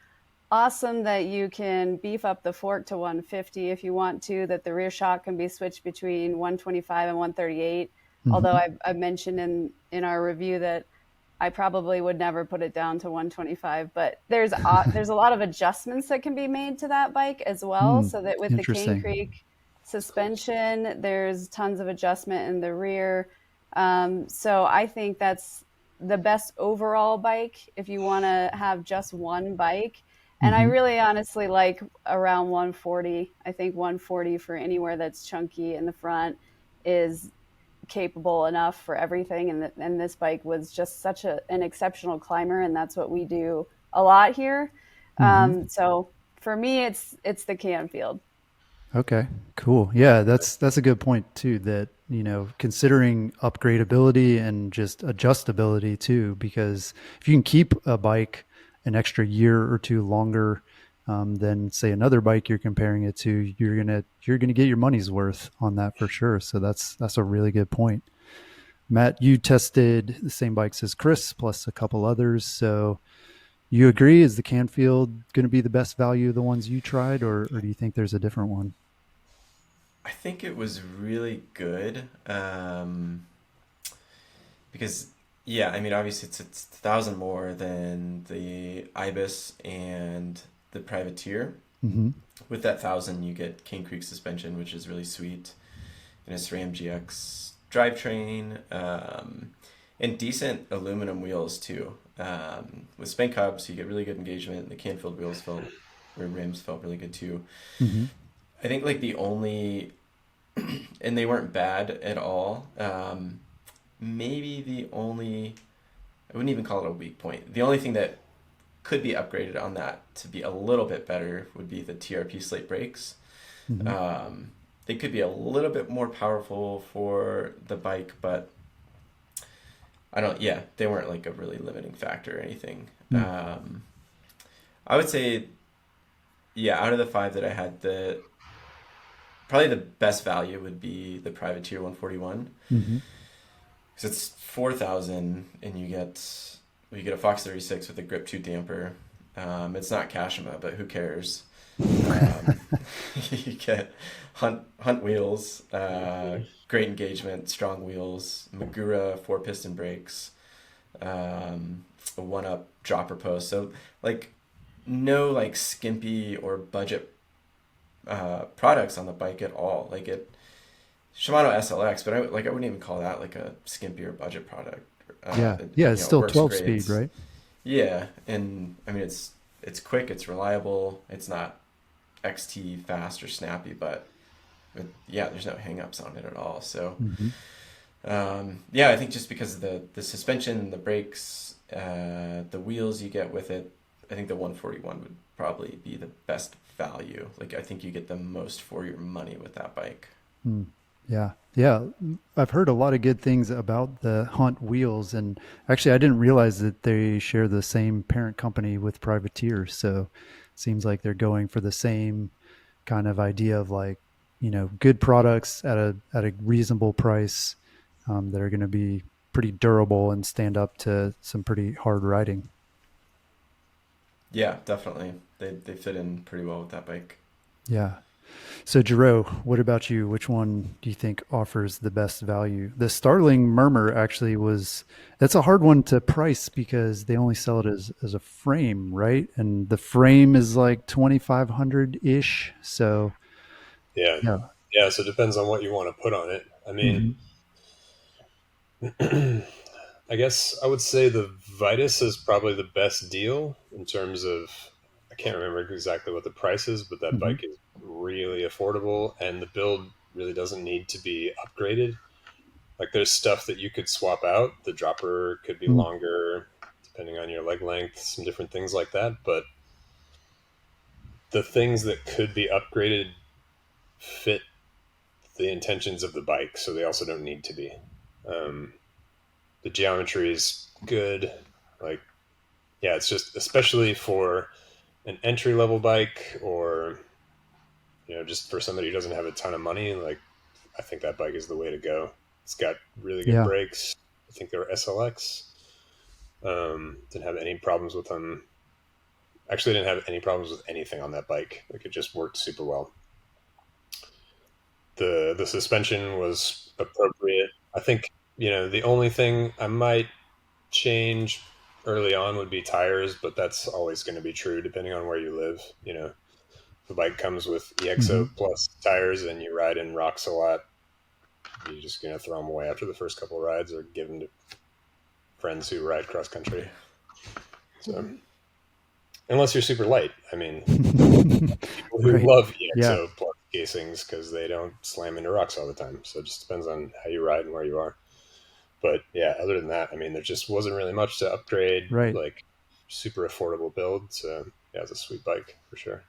awesome that you can beef up the fork to 150 if you want to, that the rear shock can be switched between 125 and 138. Although Hmm. I've mentioned in our review that I probably would never put it down to 125, but there's a lot of adjustments that can be made to that bike as well. Mm, So that with the Cane interesting. Creek suspension, there's tons of adjustment in the rear. So I think that's the best overall bike if you want to have just one bike. And I Hmm. really honestly like around 140. I think 140 for anywhere that's chunky in the front is capable enough for everything. And this bike was just such an exceptional climber, and that's what we do a lot here. Hmm. So for me, it's the Canfield. Okay, cool. Yeah, that's a good point too. That considering upgradability and just adjustability too, because if you can keep a bike an extra year or two longer than say another bike you're comparing it to, you're gonna get your money's worth on that for sure. So that's a really good point. Matt, you tested the same bikes as Chris plus a couple others. So you agree? Is the Canfield going to be the best value of the ones you tried, or do you think there's a different one? I think it was really good because, yeah, I mean, obviously it's 1,000 more than the Ibis and the Privateer. Hmm. With that 1,000, you get Cane Creek suspension, which is really sweet, and a SRAM GX drivetrain, and decent aluminum wheels too. With Spank hubs, you get really good engagement. The Canfield wheels felt, or rims felt really good too. Hmm. I think like the only, and they weren't bad at all. Maybe the only, I wouldn't even call it a weak point. The only thing that could be upgraded on that to be a little bit better would be the TRP slate brakes. Hmm. Um, they could be a little bit more powerful for the bike, but I don't, yeah, they weren't like a really limiting factor or anything. Mm. I would say, yeah, out of the five that I had, probably the best value would be the Privateer 141 Hmm. because it's 4,000 and you get a Fox 36 with a Grip 2 damper, It's not Kashima, but who cares? Um, you get Hunt wheels, great engagement, strong wheels, Magura 4 piston brakes, a 1-up dropper post. So like no like skimpy or budget products on the bike at all. Like it Shimano SLX, but I wouldn't even call that like a skimpy or budget product. Yeah. Yeah. It's It still works 12 great. speed, right? Yeah, and I mean it's quick, it's reliable, it's not XT fast or snappy, but yeah, there's no hangups on it at all. So Hmm. yeah, I think just because of the suspension, the brakes, the wheels you get with it, I think the 141 would probably be the best value. Like I think you get the most for your money with that bike. Mm. Yeah. Yeah. I've heard a lot of good things about the Hunt wheels. And actually, I didn't realize that they share the same parent company with Privateer. So it seems like they're going for the same kind of idea of like, good products at a reasonable price, that are going to be pretty durable and stand up to some pretty hard riding. Yeah, definitely. They fit in pretty well with that bike. Yeah. So, Gerow, what about you? Which one do you think offers the best value? The Starling Murmur actually that's a hard one to price because they only sell it as a frame, right? And the frame is like 2,500 ish. So, Yeah. yeah. Yeah. So it depends on what you want to put on it. I mean, Hmm. I guess I would say the Vitus is probably the best deal in terms of, I can't remember exactly what the price is, but that Hmm. bike is really affordable and the build really doesn't need to be upgraded. Like there's stuff that you could swap out. The dropper could be longer depending on your leg length, some different things like that. But the things that could be upgraded fit the intentions of the bike, so they also don't need to be. Um, the geometry is good. Like, yeah, it's just especially for an entry level bike or just for somebody who doesn't have a ton of money. Like, I think that bike is the way to go. It's got really good Yeah. brakes. I think they're SLX. Didn't have any problems with them. Actually, didn't have any problems with anything on that bike. Like it just worked super well. The suspension was appropriate. I think the only thing I might change early on would be tires, but that's always going to be true depending on where you live. The bike comes with Hmm. EXO plus tires and you ride in rocks a lot, you're just going to throw them away after the first couple of rides or give them to friends who ride cross country. So unless you're super light, I mean, people who Right. love Yeah. EXO plus casings because they don't slam into rocks all the time. So it just depends on how you ride and where you are. But yeah, other than that, I mean, there just wasn't really much to upgrade. Right. Like super affordable build. So yeah, it's a sweet bike for sure.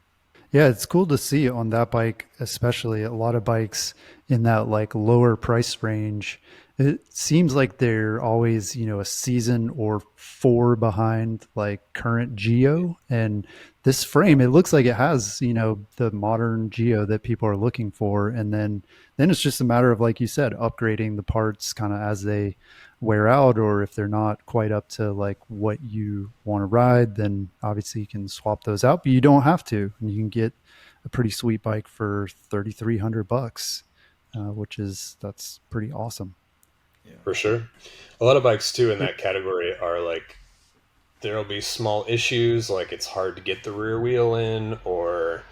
Yeah, it's cool to see on that bike, especially a lot of bikes in that like lower price range. It seems like they're always, a season or four behind like current Geo. And this frame, it looks like it has, the modern Geo that people are looking for. And then it's just a matter of, like you said, upgrading the parts kind of as they wear out, or if they're not quite up to like what you want to ride, then obviously you can swap those out, but you don't have to, and you can get a pretty sweet bike for $3,300, that's pretty awesome. Yeah. For sure. A lot of bikes too in that category are like there'll be small issues like it's hard to get the rear wheel in or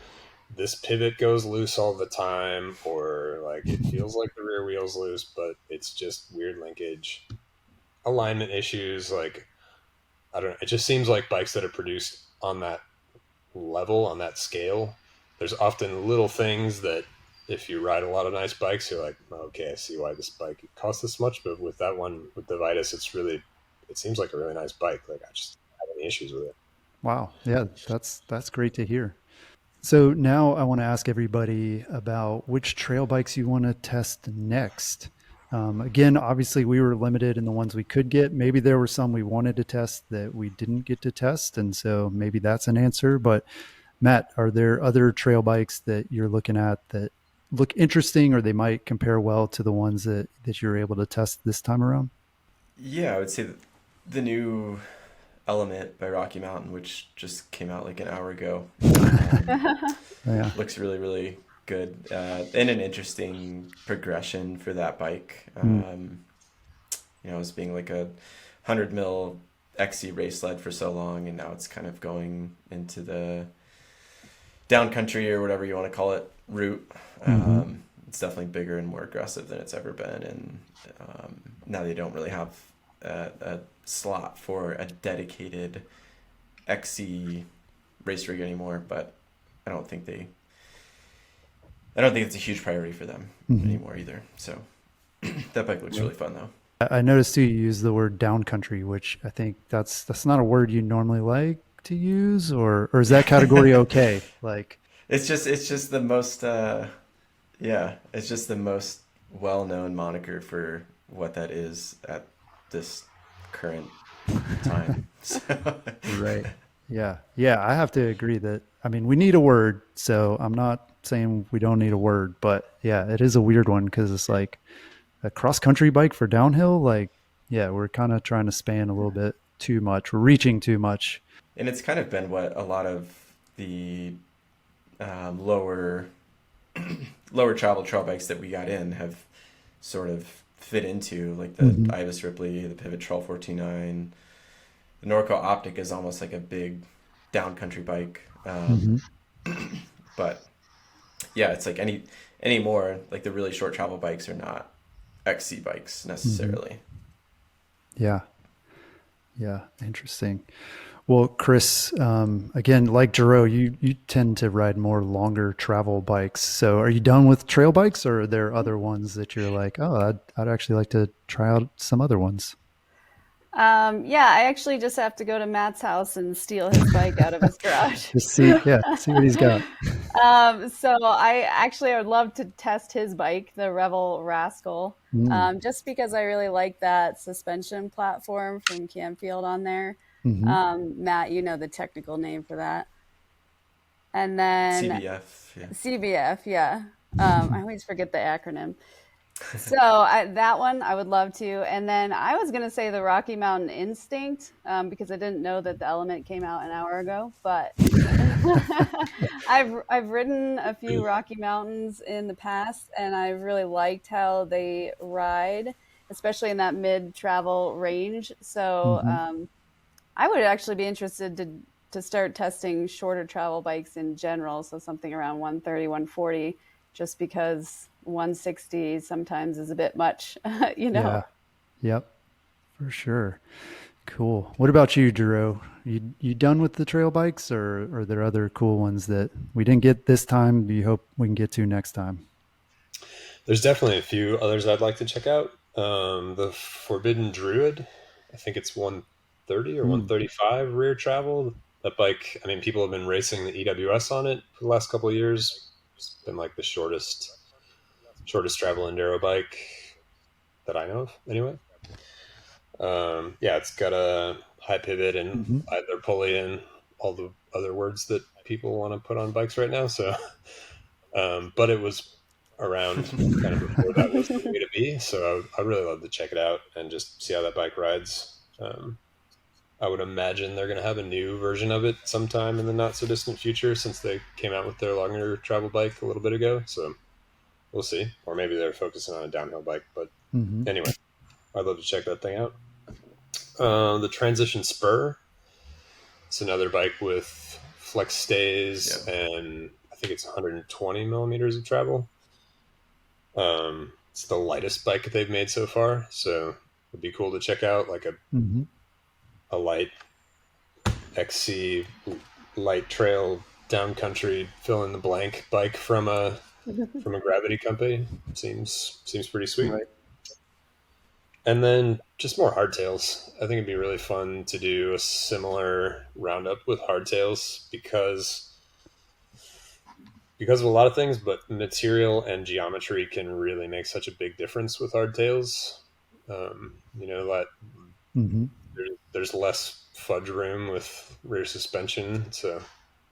this pivot goes loose all the time or like it feels like the rear wheel's loose but it's just weird linkage, alignment issues. Like I don't know, it just seems like bikes that are produced on that level, on that scale, there's often little things that if you ride a lot of nice bikes, you're like, okay, I see why this bike costs this much. But with that one, with the Vitus, it seems like a really nice bike. Like I just don't have any issues with it. Wow. Yeah, that's great to hear. So now I want to ask everybody about which trail bikes you want to test next. Again, obviously, we were limited in the ones we could get. Maybe there were some we wanted to test that we didn't get to test. And so maybe that's an answer. But Matt, are there other trail bikes that you're looking at that look interesting or they might compare well to the ones that you're able to test this time around? Yeah, I would say that the new Element by Rocky Mountain, which just came out like an hour ago. Yeah. Looks really, really good, and an interesting progression for that bike. Mm. As being like a 100 mil XC race sled for so long, and now it's kind of going into the down country or whatever you want to call it route. It's definitely bigger and more aggressive than it's ever been, and now they don't really have a slot for a dedicated XC race rig anymore. But I don't think it's a huge priority for them anymore either. So that bike looks really fun though. I noticed too you use the word down country, which I think that's not a word you normally like to use, or is that category okay? Like It's just the most it's just the most well-known moniker for what that is at this current time. So, right. Yeah. Yeah, I have to agree that I mean we need a word, so I'm not saying we don't need a word, but yeah, it is a weird one because it's like a cross country bike for downhill. Like, yeah, we're kind of trying to span a little bit too much. We're reaching too much. and it's kind of been what a lot of the lower travel trail bikes that we got in have sort of fit into, like the Ibis Ripley, the Pivot Trail 429. The Norco Optic is almost like a big downcountry bike. But yeah, it's like anymore, like the really short travel bikes are not XC bikes necessarily. Yeah. Yeah. Interesting. Well, Chris, again, like Gerow, you tend to ride more longer travel bikes. So are you done with trail bikes, or are there other ones that you're like, oh, I'd actually like to try out some other ones? Yeah, I actually just have to go to Matt's house and steal his bike out of his garage. Just see what he's got. So I would love to test his bike, the Revel Rascal, just because I really like that suspension platform from Canfield on there. Matt, you know the technical name for that. And then CBF, yeah. CBF, yeah. I always forget the acronym. So that one I would love to. And then I was going to say the Rocky Mountain Instinct because I didn't know that the Element came out an hour ago. But I've ridden a few Rocky Mountains in the past, and I really liked how they ride, especially in that mid-travel range. So I would actually be interested to start testing shorter travel bikes in general. So something around 130, 140, just because 160 sometimes is a bit much, Yeah. Yep. For sure. Cool. What about you, Gerow? You done with the trail bikes, or are there other cool ones that we didn't get this time you hope we can get to next time? There's definitely a few others I'd like to check out. The Forbidden Druid, I think it's 130 or 135 rear travel. That bike, I mean, people have been racing the EWS on it for the last couple of years. It's been like the shortest travel enduro bike that I know of, anyway. Yeah, it's got a high pivot and either pulley and all the other words that people want to put on bikes right now. So, but it was around kind of before that was the way to be. So I really love to check it out and just see how that bike rides. I would imagine they're going to have a new version of it sometime in the not so distant future, since they came out with their longer travel bike a little bit ago. So we'll see. Or maybe they're focusing on a downhill bike. But anyway, I'd love to check that thing out. The Transition Spur. It's another bike with flex stays and I think it's 120 millimeters of travel. It's the lightest bike that they've made so far. So it'd be cool to check out, like a light XC light trail down country fill in the blank bike from a Gravity company. Seems pretty sweet. Right. And then just more hardtails. I think it'd be really fun to do a similar roundup with hardtails because of a lot of things, but material and geometry can really make such a big difference with hardtails. That there's less fudge room with rear suspension,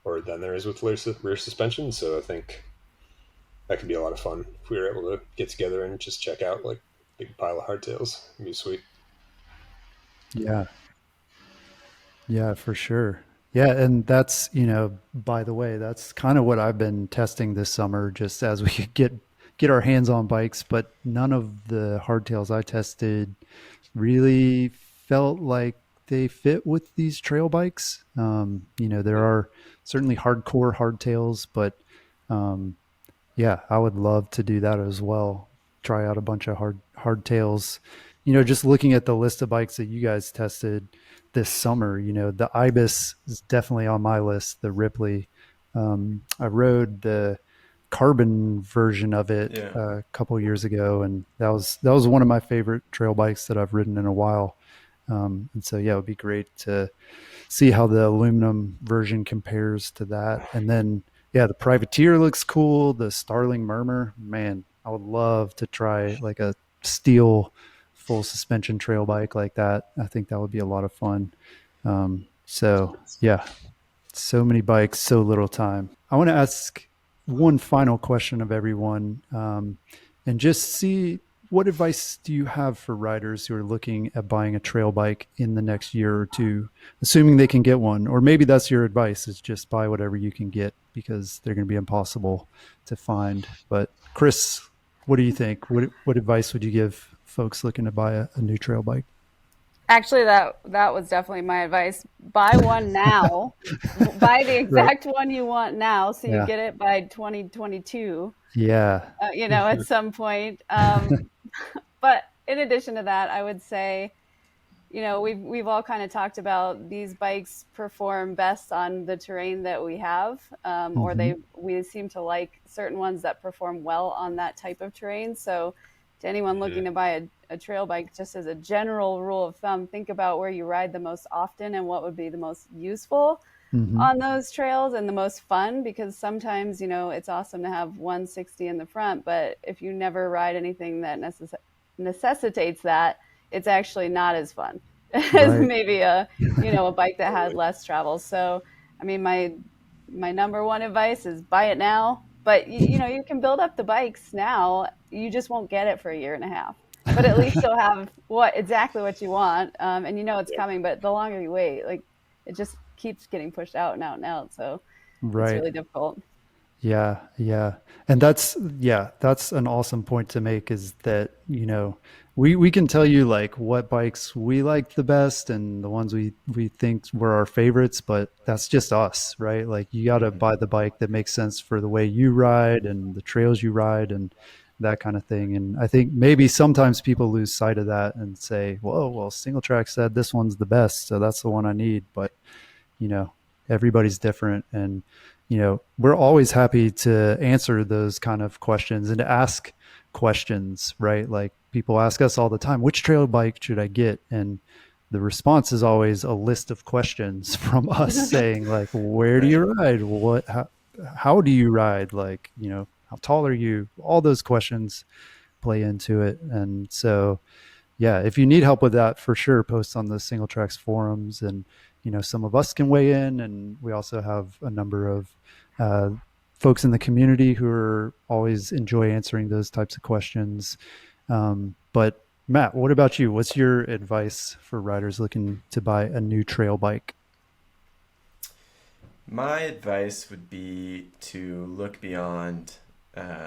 than there is with rear suspension. So I think that could be a lot of fun if we were able to get together and just check out like a big pile of hardtails. It'd be sweet. Yeah. Yeah, for sure. Yeah, and that's, by the way, that's kind of what I've been testing this summer, just as we could get our hands on bikes, but none of the hardtails I tested really felt like they fit with these trail bikes. There are certainly hardcore hardtails, but um, yeah, I would love to do that as well. Try out a bunch of hardtails. Just looking at the list of bikes that you guys tested this summer, the Ibis is definitely on my list. The Ripley. I rode the carbon version of it Yeah. a couple years ago, and that was one of my favorite trail bikes that I've ridden in a while. And so yeah, it would be great to see how the aluminum version compares to that. And then, yeah, the Privateer looks cool. The Starling Murmur, man, I would love to try like a steel full suspension trail bike like that. I think that would be a lot of fun. So, yeah, so many bikes, so little time. I want to ask one final question of everyone, and just see what advice do you have for riders who are looking at buying a trail bike in the next year or two, assuming they can get one? Or maybe that's your advice, is just buy whatever you can get because they're going to be impossible to find. But Chris, what do you think? What advice would you give folks looking to buy a new trail bike? Actually, that was definitely my advice. Buy one now. Buy the Right. exact one you want now, so you Yeah. get it by 2022. Yeah. At some point. But in addition to that, I would say, we've all kind of talked about these bikes perform best on the terrain that we have, or Hmm. we seem to like certain ones that perform well on that type of terrain. So, to anyone looking Mhm. to buy a trail bike, just as a general rule of thumb, think about where you ride the most often and what would be the most useful Hmm. on those trails and the most fun, because sometimes it's awesome to have 160 in the front, but if you never ride anything that necessitates that, it's actually not as fun as Right. maybe a bike that had less travel. So I mean, my number one advice is buy it now, but you can build up the bikes now, you just won't get it for a year and a half, but at least you'll have exactly what you want, and it's coming. But the longer you wait, like, it just keeps getting pushed out and out and out. So it's Right. really difficult. Yeah, yeah. And that's an awesome point to make, is that, we can tell you like what bikes we like the best and the ones we think were our favorites, but that's just us, right? Like, you got to Hmm. buy the bike that makes sense for the way you ride and the trails you ride and that kind of thing. And I think maybe sometimes people lose sight of that and say, "Whoa, well, Singletrack said this one's the best, so that's the one I need." But you know everybody's different, and we're always happy to answer those kind of questions and to ask questions, right? Like, people ask us all the time, which trail bike should I get? And the response is always a list of questions from us saying, like, where do Right. you ride, how do you ride, like, how tall are you? All those questions play into it. And so, yeah, if you need help with that, for sure, post on the Singletracks forums, and some of us can weigh in, and we also have a number of uh, folks in the community who are always enjoy answering those types of questions. But Matt, what about you? What's your advice for riders looking to buy a new trail bike? My advice would be to look beyond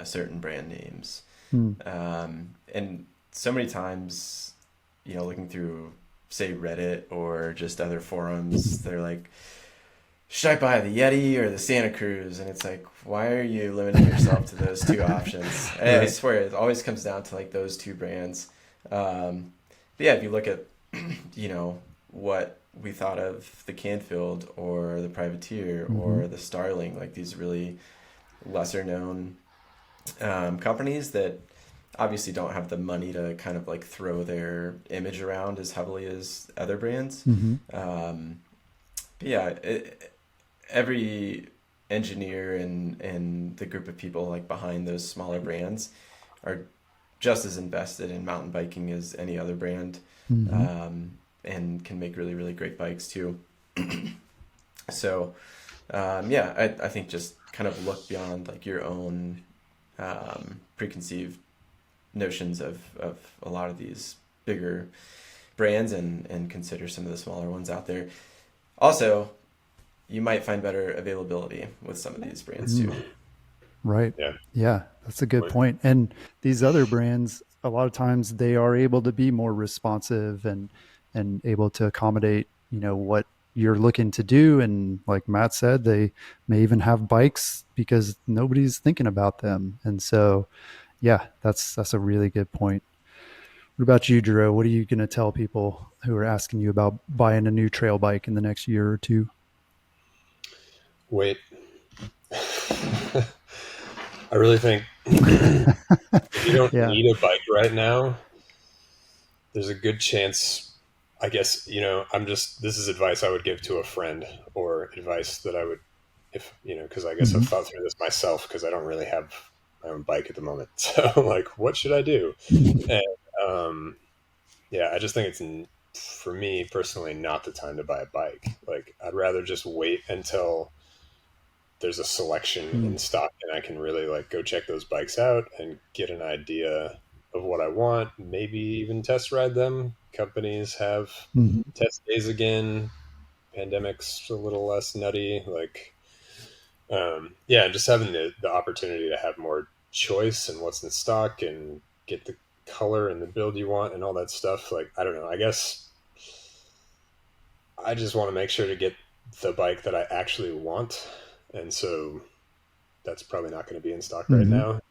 certain brand names. Hmm. And so many times, looking through, say, Reddit or just other forums, they're like, should I buy the Yeti or the Santa Cruz? And it's like, why are you limiting yourself to those two options? And I Right. swear, it always comes down to like those two brands. But yeah, if you look at, what we thought of the Canfield or the Privateer Hmm. or the Starling, like these really lesser known companies that obviously don't have the money to kind of like throw their image around as heavily as other brands. Hmm. Um, but yeah, every engineer and the group of people like behind those smaller brands are just as invested in mountain biking as any other brand, Hmm. and can make really, really great bikes too. So, yeah, I think just kind of look beyond like your own preconceived notions of a lot of these bigger brands and consider some of the smaller ones out there. Also, you might find better availability with some of these brands too. Right. Yeah. Yeah, that's a good point. And these other brands, a lot of times they are able to be more responsive and able to accommodate, what you're looking to do. And like Matt said, they may even have bikes because nobody's thinking about them. And so, yeah, that's a really good point. What about you, Gerow? What are you going to tell people who are asking you about buying a new trail bike in the next year or two? Wait. I really think if you don't Yeah. need a bike right now, there's a good chance. I guess this is advice I would give to a friend, or advice that I would, if because I guess I've Hmm. thought through this myself because I don't really have my own bike at the moment. So like, what should I do? And yeah, I just think for me personally not the time to buy a bike. Like, I'd rather just wait until there's a selection in stock and I can really like go check those bikes out and get an idea of what I want, maybe even test ride them. Companies have Hmm. test days again. Pandemic's a little less nutty. Like, yeah, just having the opportunity to have more choice and what's in stock and get the color and the build you want and all that stuff. Like, I don't know. I guess I just want to make sure to get the bike that I actually want. And so that's probably not going to be in stock right Hmm. now. And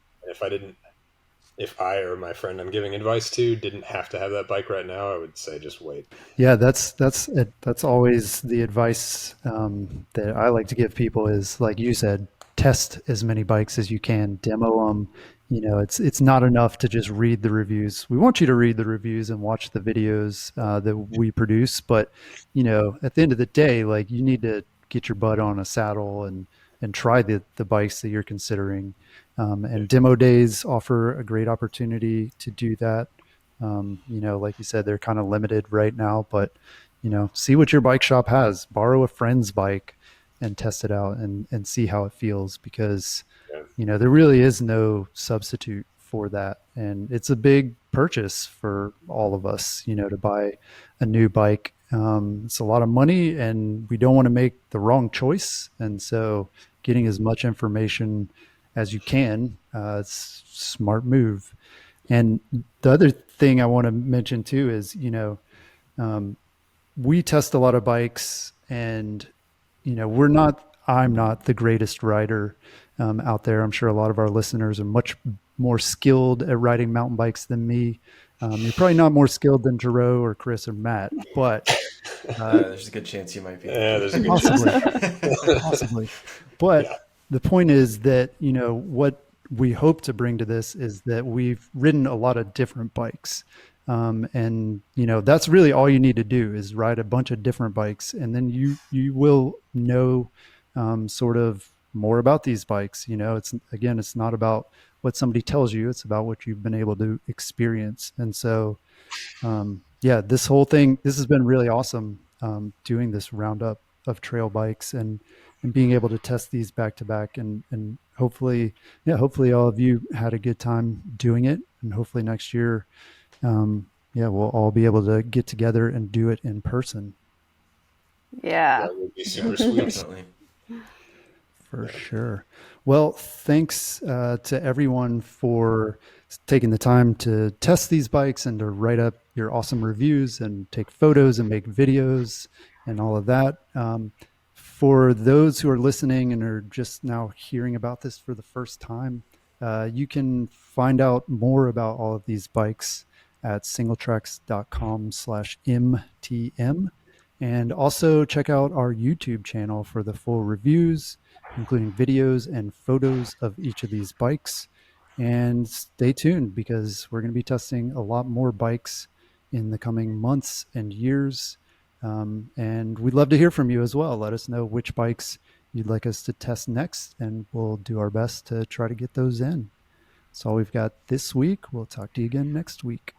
if I or my friend I'm giving advice to didn't have to have that bike right now, I would say just wait. Yeah, that's it. That's always the advice that I like to give people is like you said, test as many bikes as you can, demo them. It's not enough to just read the reviews. We want you to read the reviews and watch the videos that we produce, but at the end of the day, like you need to get your butt on a saddle and try the bikes that you're considering. Yeah. And demo days offer a great opportunity to do that. Like you said, they're kind of limited right now, but see what your bike shop has. Borrow a friend's bike and test it out and see how it feels because Yeah. there really is no substitute for that. And it's a big purchase for all of us, to buy a new bike. It's a lot of money and we don't want to make the wrong choice. And so getting as much information as you can, it's a smart move. And the other thing I want to mention too is, um, we test a lot of bikes and, I'm not the greatest rider out there. I'm sure a lot of our listeners are much more skilled at riding mountain bikes than me. You're probably not more skilled than Gerow or Chris or Matt, but There's a good chance you might be. Yeah, there's a good chance. possibly, possibly. But Yeah. the point is that, what we hope to bring to this is that we've ridden a lot of different bikes. And that's really all you need to do is ride a bunch of different bikes, and then you will know sort of more about these bikes. It's not about what somebody tells you; it's about what you've been able to experience. And so, yeah, this has been really awesome doing this roundup of trail bikes and being able to test these back to back and hopefully, yeah, hopefully all of you had a good time doing it, and hopefully next year, yeah, we'll all be able to get together and do it in person Yeah. That would be Yeah, super sweet. definitely. for sure. Well, thanks to everyone for taking the time to test these bikes and to write up your awesome reviews and take photos and make videos and all of that. For those who are listening and are just now hearing about this for the first time, you can find out more about all of these bikes at singletracks.com/MTM. And also check out our YouTube channel for the full reviews, including videos and photos of each of these bikes. And stay tuned because we're going to be testing a lot more bikes in the coming months and years. And we'd love to hear from you as well. Let us know which bikes you'd like us to test next, and we'll do our best to try to get those in. That's all we've got this week. We'll talk to you again next week.